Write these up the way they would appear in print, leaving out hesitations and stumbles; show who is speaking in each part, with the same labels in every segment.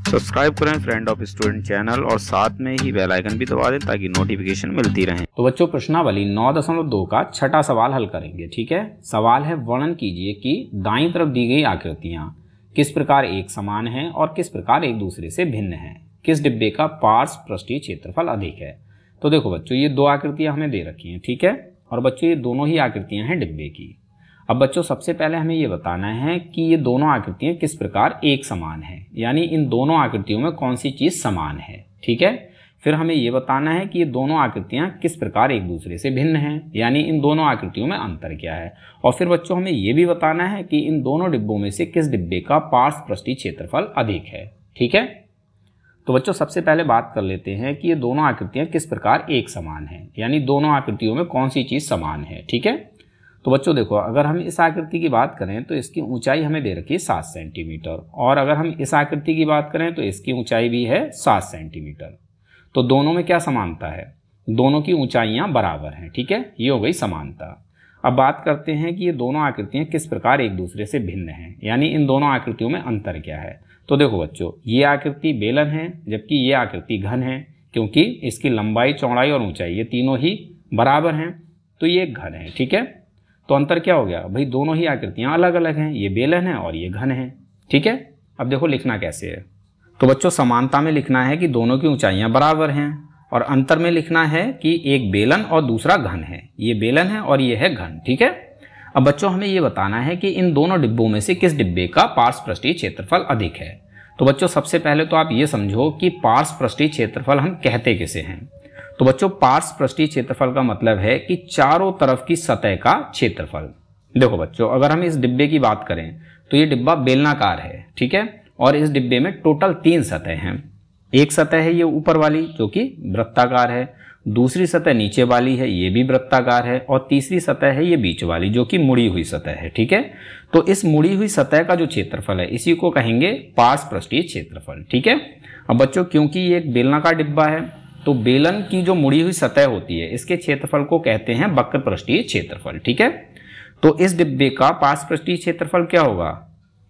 Speaker 1: Subscribe करें friend of student channel और साथ में ही बेल आइकन भी दबा दें ताकि नोटिफिकेशन मिलती रहे।
Speaker 2: तो बच्चों प्रश्नावली 9.2 का छठा सवाल हल करेंगे। ठीक है, सवाल है वर्णन कीजिए कि दाईं तरफ दी गई आकृतियां किस प्रकार एक समान हैं और किस प्रकार एक दूसरे से भिन्न हैं। किस डिब्बे का पार्श्व पृष्ठीय क्षेत्रफल अधिक है। तो देखो बच्चों, ये दो आकृतियां हमें दे रखी हैं। ठीक है, और बच्चों ये दोनों ही आकृतियां हैं डिब्बे की। अब बच्चों सबसे पहले हमें ये बताना है कि ये दोनों आकृतियां किस प्रकार एक समान है, यानी इन दोनों आकृतियों में कौन सी चीज समान है। ठीक है, फिर हमें ये बताना है कि ये दोनों आकृतियां किस प्रकार एक दूसरे से भिन्न हैं, यानी इन दोनों आकृतियों में अंतर क्या है। और फिर बच्चों हमें ये भी बताना है कि इन दोनों डिब्बों में से किस डिब्बे का पार्श्व पृष्ठीय क्षेत्रफल अधिक है। ठीक है, तो बच्चों सबसे पहले बात कर लेते हैं कि ये दोनों आकृतियां किस प्रकार एक समान है, यानी दोनों आकृतियों में कौन सी चीज समान है। ठीक है, तो बच्चों देखो, अगर हम इस आकृति की बात करें तो इसकी ऊंचाई हमें दे रखी है 7 सेंटीमीटर, और अगर हम इस आकृति की बात करें तो इसकी ऊंचाई भी है 7 सेंटीमीटर। तो दोनों में क्या समानता है, दोनों की ऊंचाइयां बराबर हैं। ठीक है, ये हो गई समानता। अब बात करते हैं कि ये दोनों आकृतियां किस प्रकार एक दूसरे से भिन्न हैं, यानी इन दोनों आकृतियों में अंतर क्या है। तो देखो बच्चों, ये आकृति बेलन है जबकि ये आकृति घन है, क्योंकि इसकी लंबाई, चौड़ाई और ऊंचाई ये तीनों ही बराबर हैं, तो ये घन है। ठीक है, तो अंतर क्या हो गया भाई, दोनों ही आकृतियां अलग अलग हैं, ये बेलन है और ये घन है। ठीक है, अब देखो लिखना कैसे है। तो बच्चों समानता में लिखना है कि दोनों की ऊंचाइयां बराबर हैं, और अंतर में लिखना है कि एक बेलन और दूसरा घन है। ये बेलन है और ये है घन। ठीक है, अब बच्चों हमें ये बताना है कि इन दोनों डिब्बों में से किस डिब्बे का पार्श्व पृष्ठीय क्षेत्रफल अधिक है। तो बच्चों सबसे पहले तो आप ये समझो कि पार्श्व पृष्ठीय क्षेत्रफल हम कहते किसे हैं। तो बच्चों पार्श्व पृष्ठीय क्षेत्रफल का मतलब है कि चारों तरफ की सतह का क्षेत्रफल। देखो बच्चों, अगर हम इस डिब्बे की बात करें तो ये डिब्बा बेलनाकार है। ठीक है, और इस डिब्बे में टोटल 3 सतह हैं। एक सतह है ये ऊपर वाली जो कि वृत्ताकार है, दूसरी सतह नीचे वाली है ये भी वृत्ताकार है, और तीसरी सतह है ये बीच वाली जो कि मुड़ी हुई सतह है। ठीक है, तो इस मुड़ी हुई सतह का जो क्षेत्रफल है इसी को कहेंगे पार्श्व पृष्ठीय क्षेत्रफल। ठीक है, अब बच्चों क्योंकि ये एक बेलनाकार डिब्बा है तो बेलन की जो मुड़ी हुई सतह होती है इसके क्षेत्रफल को कहते हैं वक्र पृष्ठीय क्षेत्रफल। ठीक है, तो इस डिब्बे का पार्श्व पृष्ठीय क्षेत्रफल क्या होगा,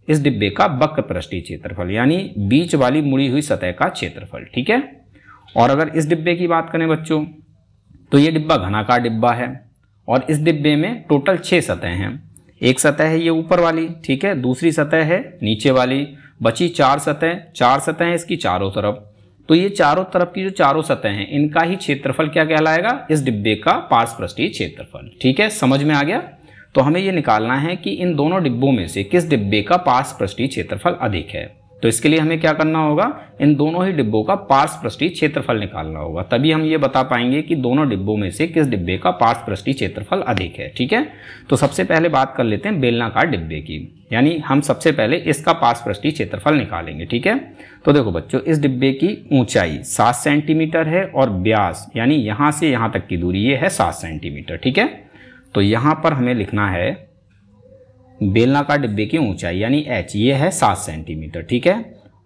Speaker 2: इस डिब्बे का वक्र पृष्ठीय क्षेत्रफल, यानी बीच वाली मुड़ी हुई सतह का क्षेत्रफल। ठीक है, और अगर इस डिब्बे की बात करें बच्चों तो ये डिब्बा घनाकार डिब्बा है, और इस डिब्बे में टोटल 6 सतह हैं। एक सतह है ये ऊपर वाली, ठीक है, दूसरी सतह है नीचे वाली, बची 4 सतह है इसकी चारों तरफ। तो ये चारों तरफ की जो चारों सतह हैं इनका ही क्षेत्रफल क्या कहलाएगा, इस डिब्बे का पार्श्व पृष्ठीय क्षेत्रफल। ठीक है, समझ में आ गया। तो हमें ये निकालना है कि इन दोनों डिब्बों में से किस डिब्बे का पार्श्व पृष्ठीय क्षेत्रफल अधिक है। तो इसके लिए हमें क्या करना होगा, इन दोनों ही डिब्बों का पार्श्व पृष्ठीय क्षेत्रफल निकालना होगा, तभी हम ये बता पाएंगे कि दोनों डिब्बों में से किस डिब्बे का पार्श्व पृष्ठीय क्षेत्रफल अधिक है। ठीक है, तो सबसे पहले बात कर लेते हैं बेलनाकार डिब्बे की, यानी हम सबसे पहले इसका पार्श्व पृष्ठीय क्षेत्रफल निकालेंगे। ठीक है, तो देखो बच्चों, इस डिब्बे की ऊंचाई 7 सेंटीमीटर है और व्यास यानी यहां से यहां तक की दूरी ये है 7 सेंटीमीटर। ठीक है, तो यहां पर हमें लिखना है बेलनाकार डिब्बे की ऊंचाई यानी h ये है 7 सेंटीमीटर। ठीक है,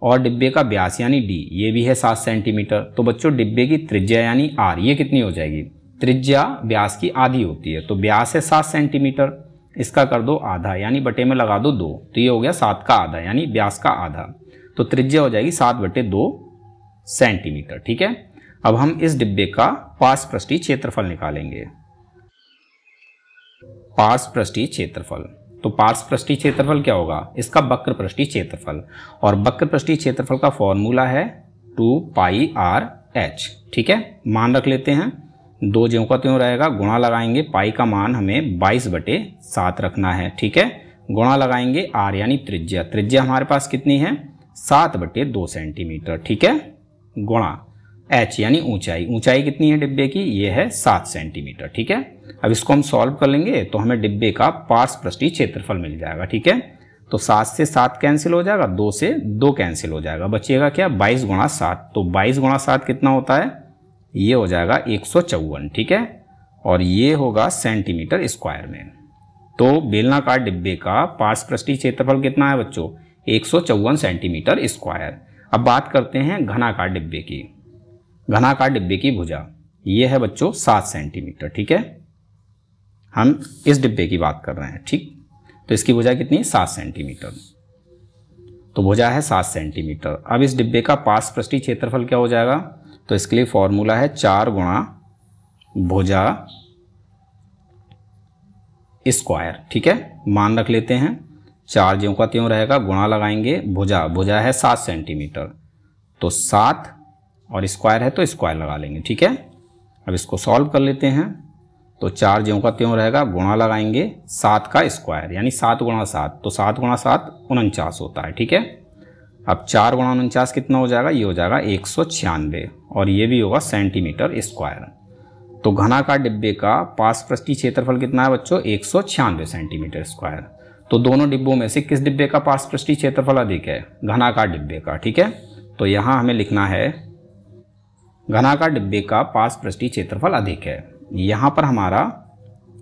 Speaker 2: और डिब्बे का व्यास यानी d ये भी है 7 सेंटीमीटर। तो बच्चों डिब्बे की त्रिज्या यानी r ये कितनी हो जाएगी, त्रिज्या व्यास की आधी होती है, तो व्यास है 7 सेंटीमीटर, इसका कर दो आधा यानी बटे में लगा दो 2, तो ये हो गया 7 का आधा यानी व्यास का आधा, तो त्रिज्या हो जाएगी 7/2 सेंटीमीटर। ठीक है, अब हम इस डिब्बे का पार्श्व पृष्ठीय क्षेत्रफल निकालेंगे। पार्श्व पृष्ठीय क्षेत्रफल, तो पार्श्व पृष्ठीय क्षेत्रफल क्या होगा, इसका वक्र पृष्ठीय क्षेत्रफल, और वक्र पृष्ठीय क्षेत्रफल का फॉर्मूला है 2πr/h। ठीक है, मान रख लेते हैं, 2 ज्यों का त्यों रहेगा, गुणा लगाएंगे, पाई का मान हमें 22/7 रखना है। ठीक है, गुणा लगाएंगे r यानी त्रिज्या, त्रिज्या हमारे पास कितनी है 7/2 सेंटीमीटर। ठीक है, गुणा h यानी ऊंचाई, ऊंचाई कितनी है डिब्बे की, ये है 7 सेंटीमीटर। ठीक है, अब इसको हम सॉल्व कर लेंगे तो हमें डिब्बे का पार्श्व पृष्ठीय क्षेत्रफल मिल जाएगा। ठीक है, तो 7 से 7 कैंसिल हो जाएगा, 2 से 2 कैंसिल हो जाएगा, बचेगा क्या 22 × 7, तो 22 × 7 कितना होता है, ये हो जाएगा 154। ठीक है, और ये होगा सेंटीमीटर स्क्वायर में। तो बेलनाकार डिब्बे का पार्श्व पृष्ठीय क्षेत्रफल कितना है बच्चों, 154 सेंटीमीटर स्क्वायर। अब बात करते हैं घनाकार डिब्बे की। घनाकार डिब्बे की भुजा ये है बच्चों 7 सेंटीमीटर। ठीक है, हम इस डिब्बे की बात कर रहे हैं। ठीक, तो इसकी भुजा कितनी, 7 सेंटीमीटर। तो तो भुजा है 7 सेंटीमीटर। अब इस डिब्बे का पास पृष्ठीय क्षेत्रफल क्या हो जाएगा, तो इसके लिए फॉर्मूला है 4 गुणा भुजा स्क्वायर। ठीक है, मान रख लेते हैं, 4 ज्यों का त्यों रहेगा, गुणा लगाएंगे, भुजा है 7 सेंटीमीटर, तो 7 और स्क्वायर है तो स्क्वायर लगा लेंगे। ठीक है, अब इसको सॉल्व कर लेते हैं, तो 4 ज्यों का त्यों रहेगा, गुणा लगाएंगे 7 का स्क्वायर यानी 7 गुणा 7, तो 7 गुणा 7 49 होता है। ठीक है, अब 4 गुणा 49 कितना हो जाएगा, ये हो जाएगा 196 और ये भी होगा सेंटीमीटर स्क्वायर। तो घनाकार डिब्बे का पास पृष्ठीय क्षेत्रफल कितना है बच्चों, 196 सेंटीमीटर स्क्वायर। तो दोनों डिब्बों में से किस डिब्बे का पास पृष्ठीय क्षेत्रफल अधिक है, घनाकार डिब्बे का। ठीक है, तो यहाँ हमें लिखना है घनाकार डिब्बे का पास पृष्ठीय क्षेत्रफल अधिक है। यहाँ पर हमारा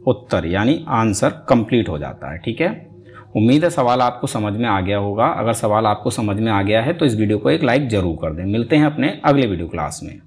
Speaker 2: उत्तर यानी आंसर कंप्लीट हो जाता है। ठीक है, उम्मीद है सवाल आपको समझ में आ गया होगा। अगर सवाल आपको समझ में आ गया है तो इस वीडियो को एक लाइक जरूर कर दें। मिलते हैं अपने अगले वीडियो क्लास में।